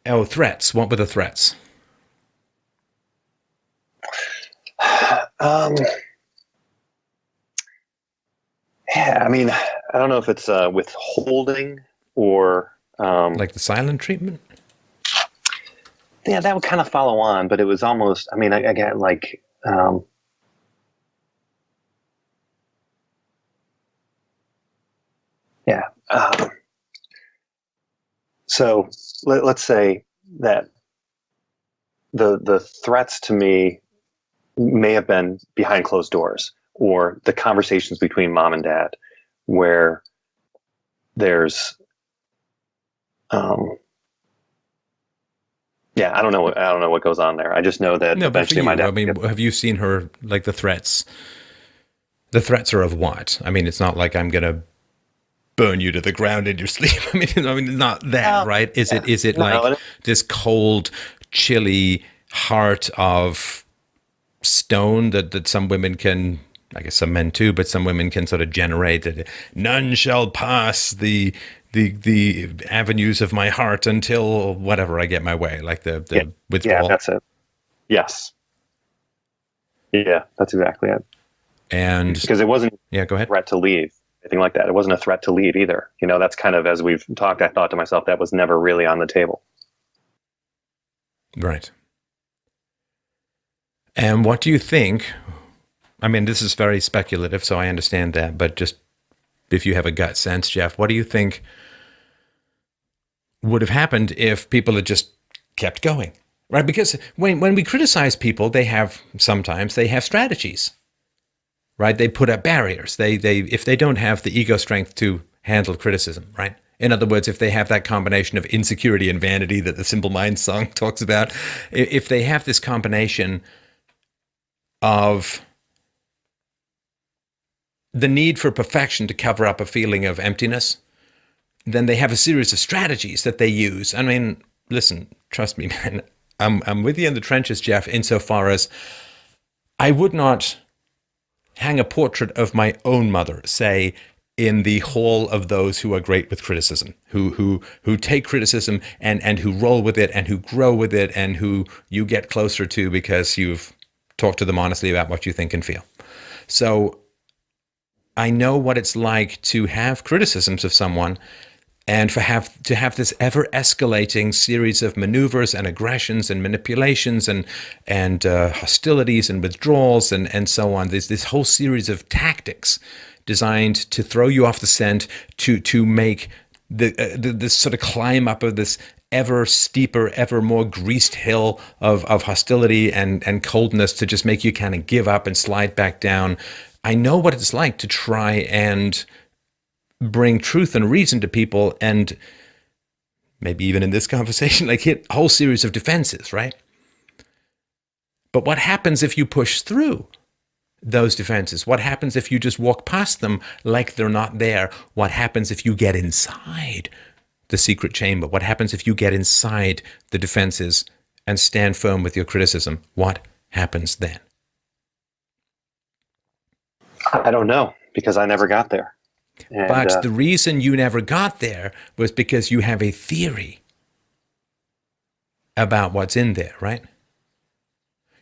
Oh, threats. What were the threats? Yeah, I mean, I don't know if it's withholding or... like the silent treatment? Yeah, that would kind of follow on, but it was almost, I mean, again, like... So let's say that the threats to me may have been behind closed doors, or the conversations between mom and dad, where there's, I don't know what goes on there. I just know that eventually my dad. I mean, have you seen her, like, the threats? The threats are of what? I mean, it's not like I'm gonna burn you to the ground in your sleep. I mean, not that, right? Is it like this cold, chilly heart of stone that some women can, I guess some men too, but some women can sort of generate that none shall pass the avenues of my heart until whatever I get my way, like the withdrawal. Yeah, that's it. Yes. Yeah, that's exactly it. And because it wasn't go ahead. A threat to leave. Anything like that. It wasn't a threat to leave either. That's kind of, as we've talked, I thought to myself, that was never really on the table. Right. And what do you think? I mean, this is very speculative, so I understand that, but just if you have a gut sense, Jeff, what do you think would have happened if people had just kept going? Right? Because when we criticize people, sometimes they have strategies. Right? They put up barriers. They if they don't have the ego strength to handle criticism, right? In other words, if they have that combination of insecurity and vanity that the Simple Minds song talks about, if they have this combination of the need for perfection to cover up a feeling of emptiness, then they have a series of strategies that they use. I mean, listen, trust me, man, I'm with you in the trenches, Jeff, insofar as I would not hang a portrait of my own mother, say, in the hall of those who are great with criticism, who take criticism and who roll with it and who grow with it and who you get closer to because you've talked to them honestly about what you think and feel. So I know what it's like to have criticisms of someone and to have this ever-escalating series of maneuvers and aggressions and manipulations and hostilities and withdrawals and so on. There's this whole series of tactics designed to throw you off the scent, to make this sort of climb up of this ever steeper, ever more greased hill of hostility and coldness to just make you kind of give up and slide back down. I know what it's like to try and bring truth and reason to people, and maybe even in this conversation, like hit a whole series of defenses, right? But what happens if you push through those defenses? What happens if you just walk past them like they're not there? What happens if you get inside the secret chamber? What happens if you get inside the defenses and stand firm with your criticism? What happens then? I don't know, because I never got there. But the reason you never got there was because you have a theory about what's in there, right?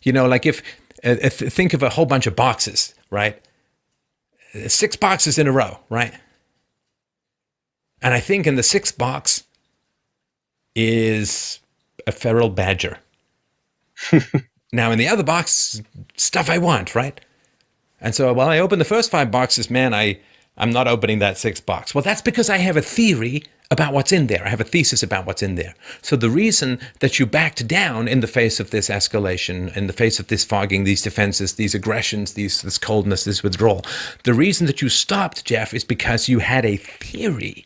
You know, like if think of a whole bunch of boxes, right? 6 boxes in a row, right? And I think in the 6th box is a feral badger. Now in the other box, stuff I want, right? And so while I open the first 5 boxes, man, I'm not opening that 6th box. Well, that's because I have a theory about what's in there. I have a thesis about what's in there. So the reason that you backed down in the face of this escalation, in the face of this fogging, these defenses, these aggressions, this coldness, this withdrawal, the reason that you stopped, Jeff, is because you had a theory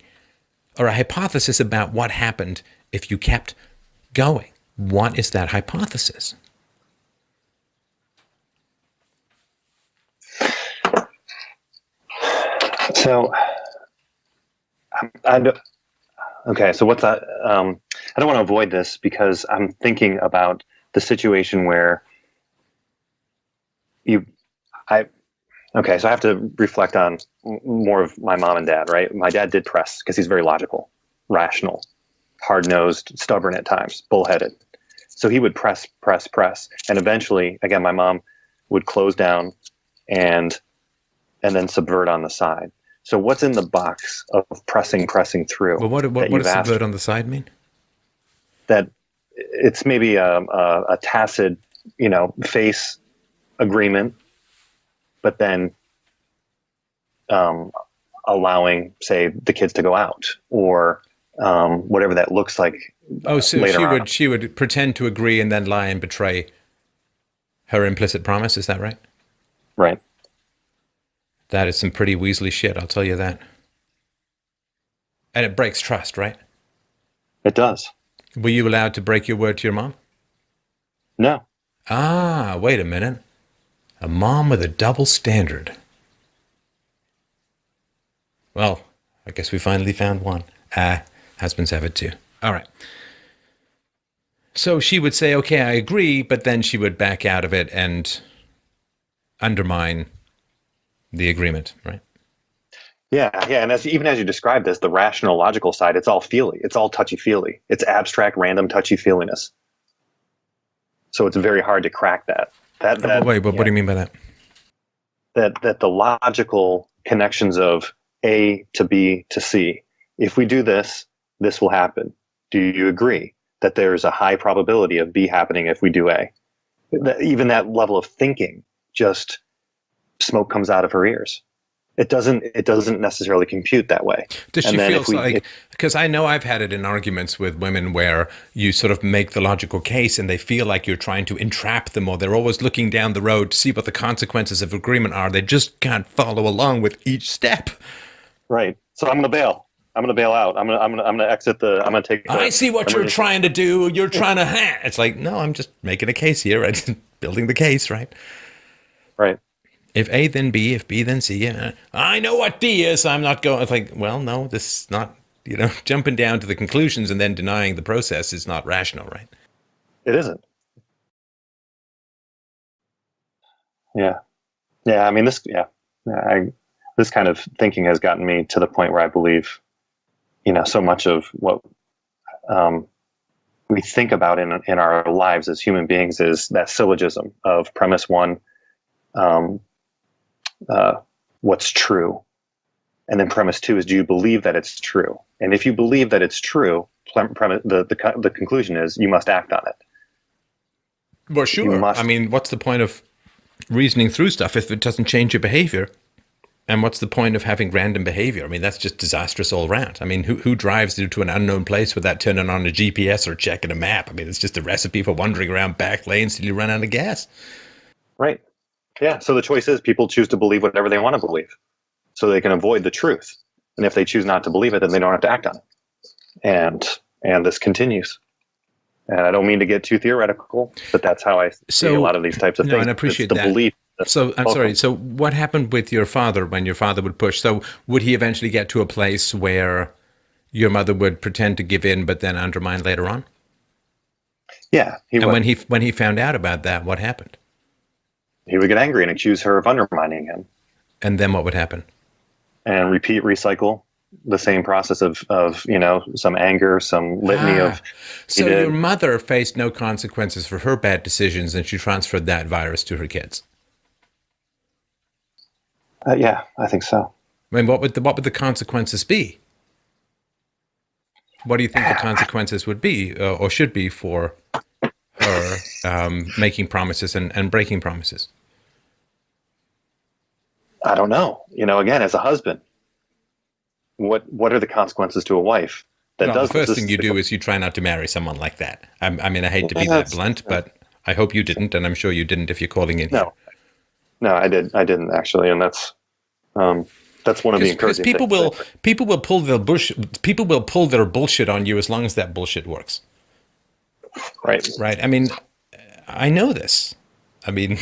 or a hypothesis about what happened if you kept going. What is that hypothesis? So, okay. So what's that? I don't want to avoid this because I'm thinking about the situation where okay. So I have to reflect on more of my mom and dad, right? My dad did press because he's very logical, rational, hard-nosed, stubborn at times, bullheaded. So he would press. And eventually, again, my mom would close down and then subvert on the side. So what's in the box of pressing through? Well, what does subvert on the side mean? That it's maybe a tacit, face agreement, but then allowing, say, the kids to go out or whatever that looks like. Oh, so she would pretend to agree and then lie and betray her implicit promise. Is that right? Right. That is some pretty Weasley shit, I'll tell you that. And it breaks trust, right? It does. Were you allowed to break your word to your mom? No. Ah, wait a minute. A mom with a double standard. Well, I guess we finally found one. Husbands have it too. All right. So she would say, okay, I agree, but then she would back out of it and undermine the agreement, right? Yeah. And even as you described this, the rational, logical side, it's all feely. It's all touchy-feely. It's abstract, random, touchy-feeliness. So it's very hard to crack that. Wait, but what do you mean by that? That the logical connections of A to B to C. If we do this, this will happen. Do you agree that there's a high probability of B happening if we do A? Even that level of thinking, just smoke comes out of her ears. It doesn't necessarily compute that way. Does she feel like, because I know I've had it in arguments with women where you sort of make the logical case and they feel like you're trying to entrap them, or they're always looking down the road to see what the consequences of agreement are. They just can't follow along with each step. Right. So I'm going to bail. I'm going to bail out. I'm going to exit the, I'm going to take. I see what you're trying to do. You're trying to, it's like, no, I'm just making a case here. Right? Building the case, right? Right. If A, then B. If B, then C. I know what D is. I'm not going. It's like, well, no, this is not, jumping down to the conclusions and then denying the process is not rational, right? It isn't. Yeah. Yeah. I mean, this kind of thinking has gotten me to the point where I believe, so much of what we think about in our lives as human beings is that syllogism of premise one, what's true. And then premise two is, do you believe that it's true? And if you believe that it's true, the conclusion is you must act on it. Well, sure. I mean, what's the point of reasoning through stuff if it doesn't change your behavior? And what's the point of having random behavior? I mean, that's just disastrous all around. I mean, who drives you to an unknown place without turning on a GPS or checking a map? I mean, it's just a recipe for wandering around back lanes till you run out of gas. Right. Yeah. So the choice is people choose to believe whatever they want to believe so they can avoid the truth. And if they choose not to believe it, then they don't have to act on it. And this continues. And I don't mean to get too theoretical, but that's how I see a lot of these types of things. And I appreciate that. Belief. So I'm sorry. So what happened with your father when your father would push? So would he eventually get to a place where your mother would pretend to give in, but then undermine later on? Yeah. When he found out about that, what happened? He would get angry and accuse her of undermining him. And then what would happen? And recycle the same process of some anger, some litany of. So your mother faced no consequences for her bad decisions, and she transferred that virus to her kids. Yeah, I think so. I mean, what would the consequences be? What do you think the consequences would be, or should be, for her making promises and breaking promises? I don't know. Again, as a husband, what are the consequences to a wife that does? The first thing you do is you try not to marry someone like that. I mean, I hate to be that blunt, but I hope you didn't, and I'm sure you didn't if you're calling in here. No, I didn't actually, and that's one of the encouraging things. People will pull their bullshit on you as long as that bullshit works. Right. I mean, I know this. I mean,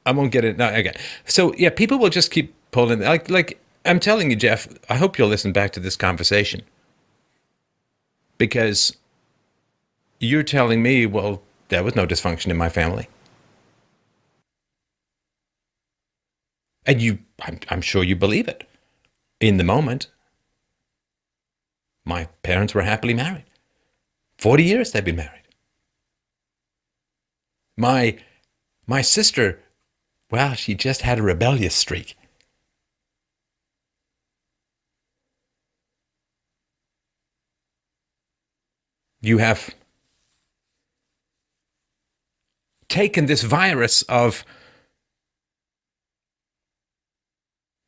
I won't get it. No, okay. So yeah, people will just keep pulling. Like I'm telling you, Jeff. I hope you'll listen back to this conversation, because you're telling me, well, there was no dysfunction in my family. And I'm sure you believe it in the moment. My parents were happily married. 40 years they've been married. My sister, well, she just had a rebellious streak. You have taken this virus of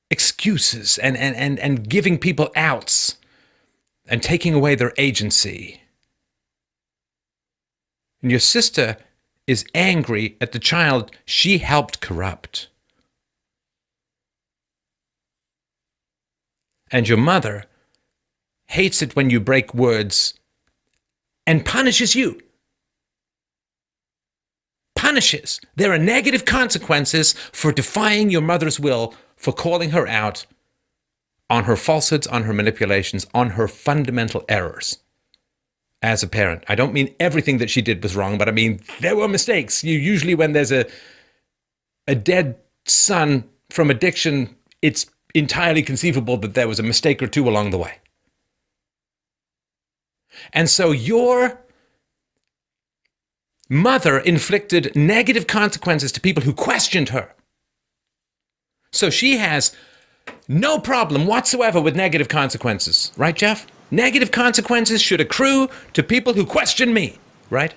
excuses and giving people outs and taking away their agency. And your sister is angry at the child she helped corrupt. And your mother hates it when you break words and punishes you. Punishes. There are negative consequences for defying your mother's will, for calling her out on her falsehoods, on her manipulations, on her fundamental errors as a parent. I don't mean everything that she did was wrong, but I mean there were mistakes. Usually when there's a dead son from addiction, it's entirely conceivable that there was a mistake or two along the way. And so your mother inflicted negative consequences to people who questioned her. So she has no problem whatsoever with negative consequences. Right, Jeff? Negative consequences should accrue to people who question me. Right?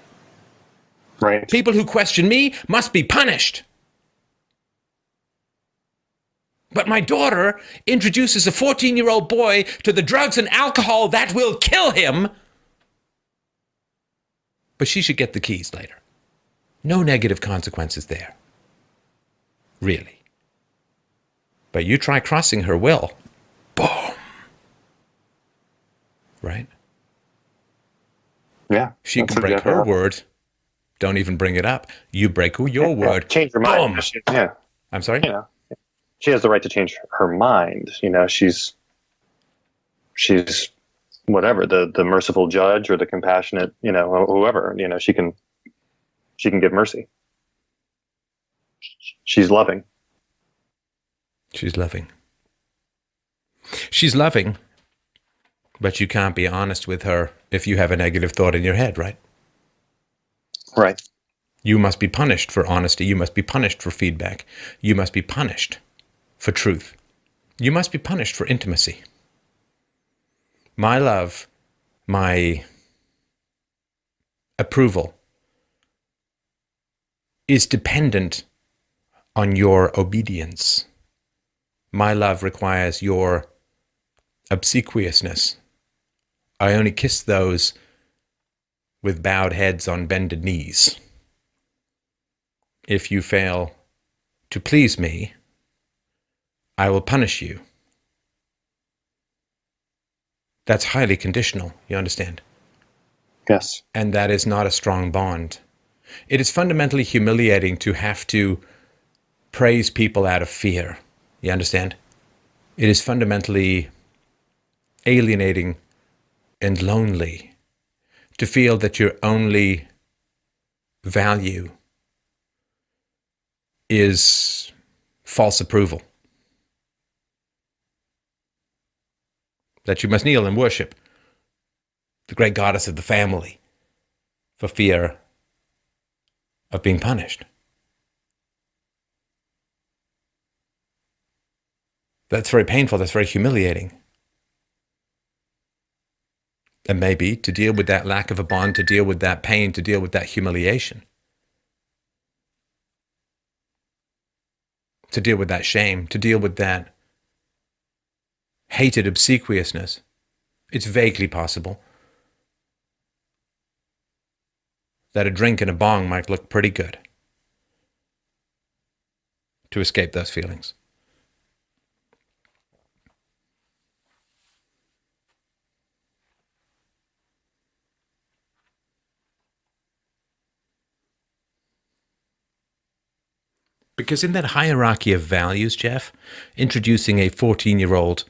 Right. People who question me must be punished. But my daughter introduces a 14-year-old boy to the drugs and alcohol that will kill him. But she should get the keys later. No negative consequences there. Really. But you try crossing her will. Boom. Right? Yeah. She can break her word. Don't even bring it up. You break your word. Change her mind. Yeah. I'm sorry? Yeah. She has the right to change her mind. She's whatever, the merciful judge or the compassionate, whoever, she can give mercy. she's loving. She's loving. She's loving, but you can't be honest with her if you have a negative thought in your head, right? Right. You must be punished for honesty. You must be punished for feedback. You must be punished for truth. You must be punished for intimacy. My love, my approval is dependent on your obedience. My love requires your obsequiousness. I only kiss those with bowed heads on bended knees. If you fail to please me, I will punish you. That's highly conditional, you understand? Yes. And that is not a strong bond. It is fundamentally humiliating to have to praise people out of fear. You understand? It is fundamentally alienating and lonely to feel that your only value is false approval. That you must kneel and worship the great goddess of the family for fear of being punished. That's very painful. That's very humiliating. And maybe to deal with that lack of a bond, to deal with that pain, to deal with that humiliation, to deal with that shame, to deal with that hated obsequiousness, it's vaguely possible that a drink and a bong might look pretty good to escape those feelings. Because in that hierarchy of values, Jeff, introducing a 14-year-old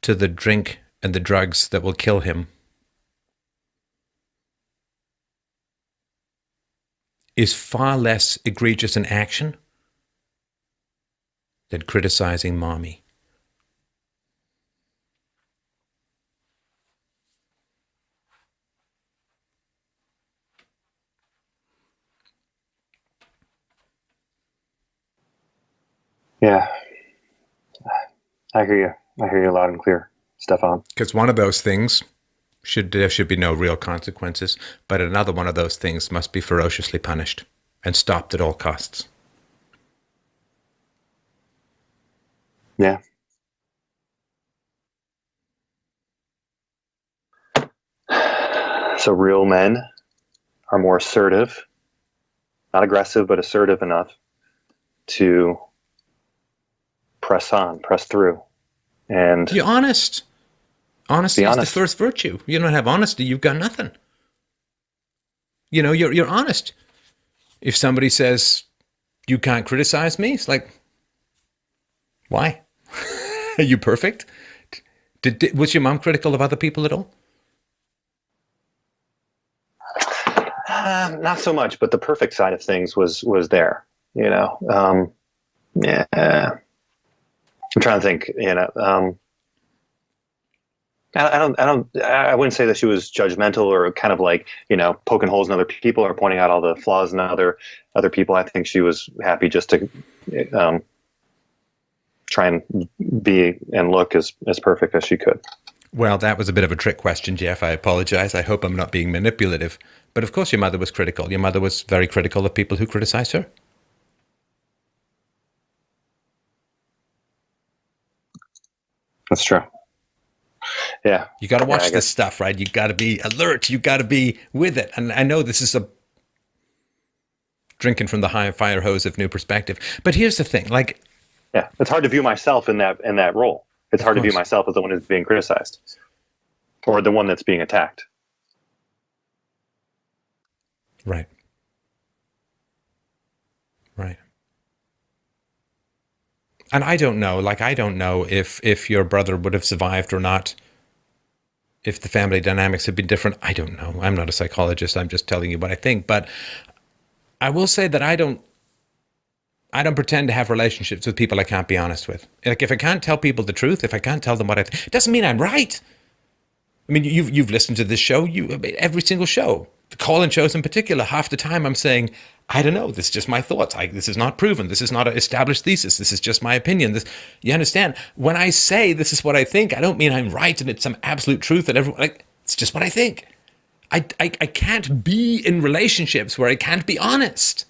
to the drink and the drugs that will kill him is far less egregious an action than criticizing mommy. Yeah. I hear you. I hear you loud and clear, Stefan. Because one of those things there should be no real consequences, but another one of those things must be ferociously punished and stopped at all costs. Yeah. So real men are more assertive, not aggressive, but assertive enough to press on, press through. And be honest. Honesty is the first virtue. You don't have honesty, you've got nothing. You know, you're honest. If somebody says, you can't criticize me, it's like, why? Are you perfect? Was your mom critical of other people at all? Not so much, but the perfect side of things was there. You know, yeah. I'm trying to think. You know, I wouldn't say that she was judgmental or kind of like, you know, poking holes in other people or pointing out all the flaws in other people. I think she was happy just to try and be and look as perfect as she could. Well, that was a bit of a trick question, Jeff. I apologize. I hope I'm not being manipulative. But of course your mother was critical. Your mother was very critical of people who criticized her. That's true. Yeah. You got to watch this stuff, right? You got to be alert. You got to be with it. And I know this is a drinking from the high fire hose of new perspective. But here's the thing, like, yeah, it's hard to view myself in that role. It's hard to view myself as the one who's being criticized or the one that's being attacked. Right. Right. And I don't know if your brother would have survived or not, if the family dynamics had been different. I don't know. I'm not a psychologist. I'm just telling you what I think. But I will say that I don't I don't pretend to have relationships with people I can't be honest with. Like, if I can't tell people the truth, if I can't tell them what I think, it doesn't mean I'm right. I mean, you've listened to this show, every single show, the call-in shows in particular. Half the time I'm saying, I don't know, this is just my thoughts. This is not proven. This is not an established thesis. This is just my opinion. You understand? When I say this is what I think, I don't mean I'm right and it's some absolute truth that everyone, like, it's just what I think. I can't be in relationships where I can't be honest.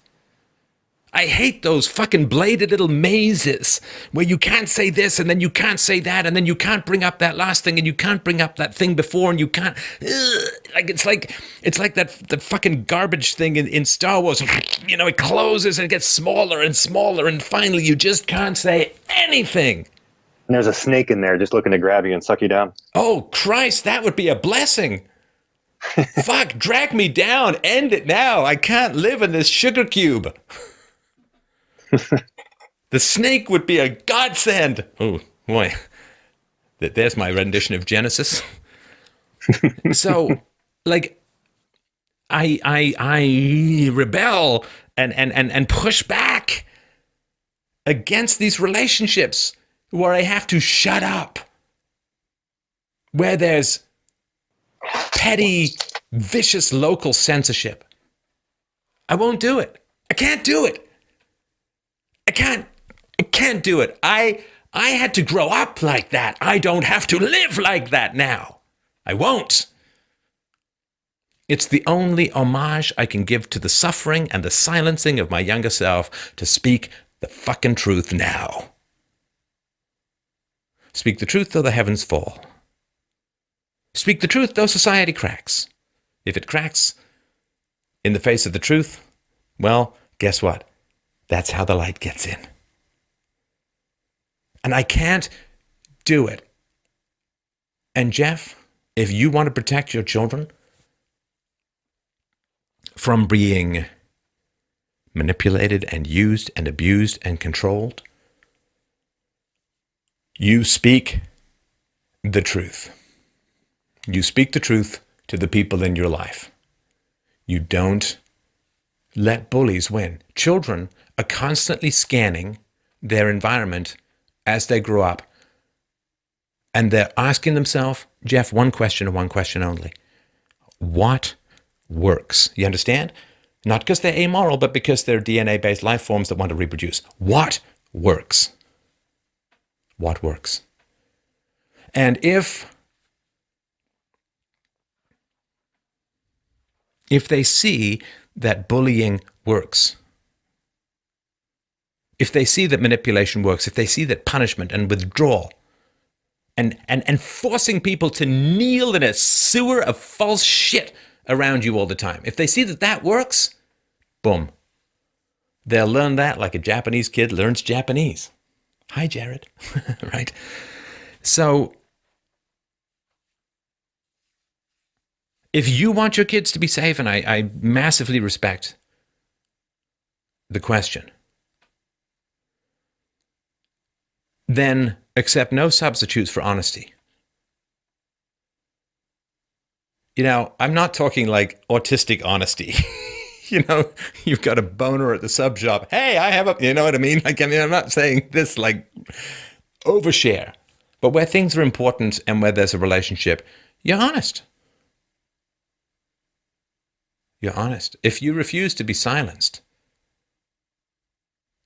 I hate those fucking bladed little mazes where you can't say this and then you can't say that and then you can't bring up that last thing and you can't bring up that thing before and you can't. It's like that fucking garbage thing in Star Wars. You know, it closes and it gets smaller and smaller and finally you just can't say anything. And there's a snake in there just looking to grab you and suck you down. Oh, Christ, that would be a blessing. Fuck, drag me down. End it now. I can't live in this sugar cube. The snake would be a godsend. Oh, boy. There's my rendition of Genesis. So, like, I rebel and push back against these relationships where I have to shut up, where there's petty, vicious local censorship. I won't do it. I can't do it. I can't do it. I had to grow up like that. I don't have to live like that now. I won't. It's the only homage I can give to the suffering and the silencing of my younger self, to speak the fucking truth now. Speak the truth though the heavens fall. Speak the truth though society cracks. If it cracks in the face of the truth, well, guess what? That's how the light gets in. And I can't do it. And Jeff, if you want to protect your children from being manipulated and used and abused and controlled, you speak the truth. You speak the truth to the people in your life. You don't let bullies win. Children are constantly scanning their environment as they grow up. And they're asking themselves, Jeff, one question and one question only. What works? You understand? Not because they're amoral, but because they're DNA-based life forms that want to reproduce. What works? What works? And if they see that bullying works, if they see that manipulation works, if they see that punishment and withdrawal and forcing people to kneel in a sewer of false shit around you all the time, if they see that that works, boom, they'll learn that like a Japanese kid learns Japanese. Hi, Jared. Right? So if you want your kids to be safe, and I massively respect the question, then accept no substitutes for honesty. You know, I'm not talking like autistic honesty. You know, you've got a boner at the sub shop. Hey, I have a, you know what I mean? Like, I mean, I'm not saying this like overshare, but where things are important and where there's a relationship, you're honest. You're honest. If you refuse to be silenced,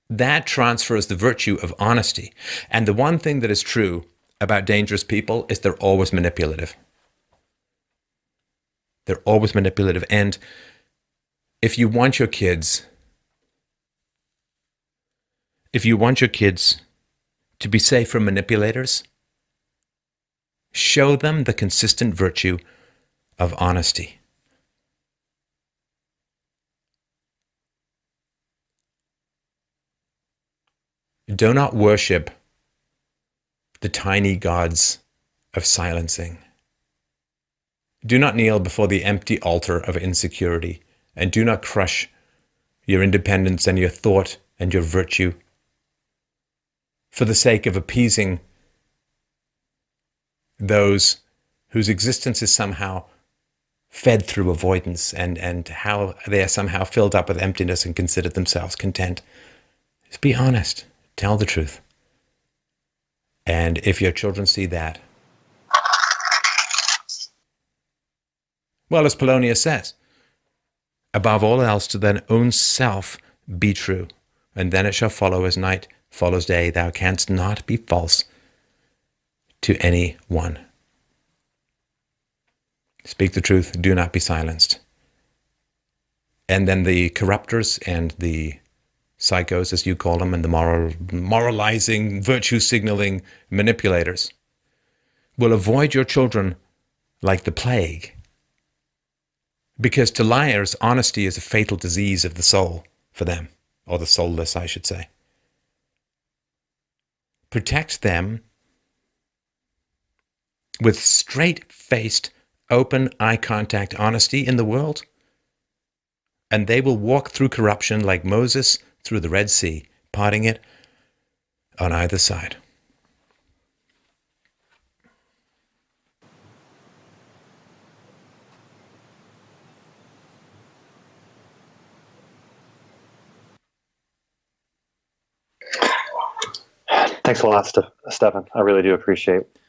that transfers the virtue of honesty. And the one thing that is true about dangerous people is they're always manipulative. They're always manipulative. And if you want your kids to be safe from manipulators, show them the consistent virtue of honesty. Do not worship the tiny gods of silencing. Do not kneel before the empty altar of insecurity, and do not crush your independence and your thought and your virtue for the sake of appeasing those whose existence is somehow fed through avoidance and how they are somehow filled up with emptiness and consider themselves content. Just be honest. Tell the truth. And if your children see that, well, as Polonius says, above all else to thine own self be true, and then it shall follow as night follows day. Thou canst not be false to any one. Speak the truth, do not be silenced. And then the corruptors and the psychos, as you call them, and the moralizing, virtue-signaling manipulators will avoid your children like the plague. Because to liars, honesty is a fatal disease of the soul for them, or the soulless, I should say. Protect them with straight-faced, open eye contact honesty in the world, and they will walk through corruption like Moses through the Red Sea, parting it on either side. Thanks a lot, Stefan. I really do appreciate it.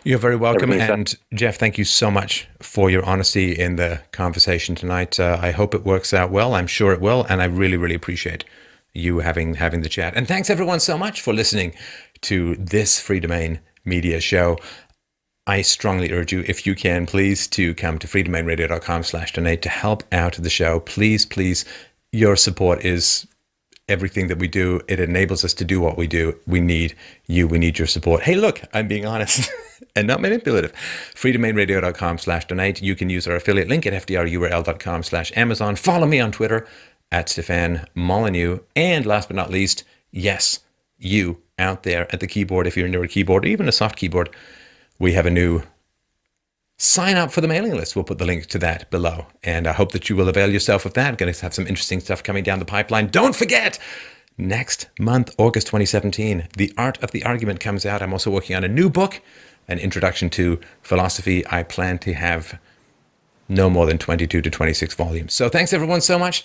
You're very welcome. And Jeff, thank you so much for your honesty in the conversation tonight. I hope it works out well. I'm sure it will. And I really, really appreciate you having the chat. And thanks everyone so much for listening to this Free Domain Media show. I strongly urge you, if you can, please to come to freedomainradio.com/donate to help out the show. Please, please, your support is everything that we do. It enables us to do what we do. We need you. We need your support. Hey, look, I'm being honest and not manipulative. freedomainradio.com/donate. You can use our affiliate link at fdrurl.com/Amazon. Follow me on Twitter at Stefan Molyneux. And last but not least, yes, you out there at the keyboard, if you're near a keyboard or even a soft keyboard, we have a new sign up for the mailing list. We'll put the link to that below. And I hope that you will avail yourself of that. Going to have some interesting stuff coming down the pipeline. Don't forget, next month, August 2017, The Art of the Argument comes out. I'm also working on a new book, an introduction to philosophy. I plan to have no more than 22 to 26 volumes. So thanks everyone so much.